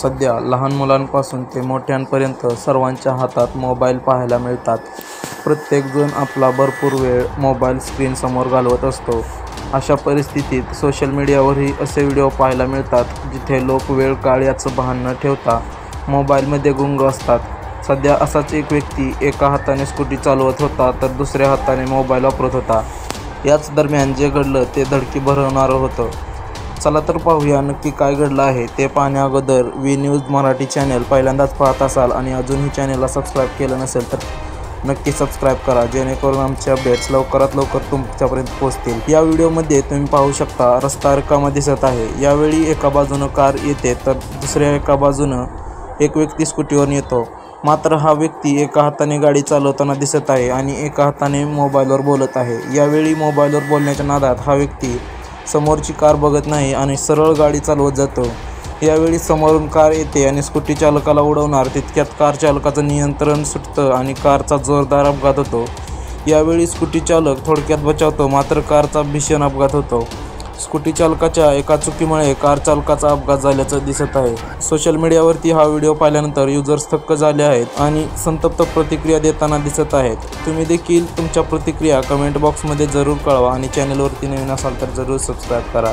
सध्या लहान मुलांपासून ते मोठ्यांपर्यंत सर्वांच्या हातात मोबाईल पाहायला मिळतात. प्रत्येकजण आपला भरपूर वेळ मोबाईल स्क्रीनसमोर घालवत असतो. अशा परिस्थितीत सोशल मीडियावरही असे व्हिडिओ पाहायला मिळतात जिथे लोक वेळ काळ याचं भान न ठेवता मोबाईलमध्ये गुंग असतात. सध्या असाच एक व्यक्ती एका हाताने स्कूटी चालवत होता तर दुसऱ्या हाताने मोबाईल वापरत होता. याच दरम्यान जे घडलं ते धडकी भरवणारं होतं. चला तर पाहूया नक्की काय घडलं आहे. ते पाहण्या अगोदर वी न्यूज मराठी चॅनल पहिल्यांदाच पाहत असाल आणि अजूनही चॅनलला सबस्क्राईब केलं नसेल तर नक्की सबस्क्राईब करा, जेणेकरून आमचे अपडेट्स लवकरात लवकर तुमच्यापर्यंत पोहोचतील. या व्हिडिओमध्ये तुम्ही पाहू शकता रस्ता रिकामा दिसत आहे. यावेळी एका बाजूनं कार येते तर दुसऱ्या एका बाजूनं एक व्यक्ती स्कूटीवर येतो. मात्र हा व्यक्ती एका हाताने गाडी चालवताना दिसत आहे आणि एका हाताने मोबाईलवर बोलत आहे. यावेळी मोबाईलवर बोलण्याच्या नादात हा व्यक्ती समोरची कार बघत नाही आणि सरळ गाडी चालवत जातो. यावेळी समोरून कार येते आणि स्कूटी चालकाला उडवणार तितक्यात कार चालकाचं नियंत्रण सुटतं आणि कारचा जोरदार अपघात होतो. यावेळी स्कूटी चालक थोडक्यात बचावतो, मात्र कारचा भीषण अपघात होतो. स्कूटी चालकाच्या एका चुकीमुळे कार चालकाचा अपघात झाल्याचं दिसत आहे. सोशल मीडियावरती हा व्हिडिओ पाहिल्यानंतर युजर्स थक्क झाले आहेत आणि संतप्त प्रतिक्रिया देताना दिसत आहेत. तुम्ही देखील तुमच्या प्रतिक्रिया कमेंट बॉक्समध्ये जरूर कळवा आणि चॅनलवरती नवीन असाल तर जरूर सबस्क्राईब करा.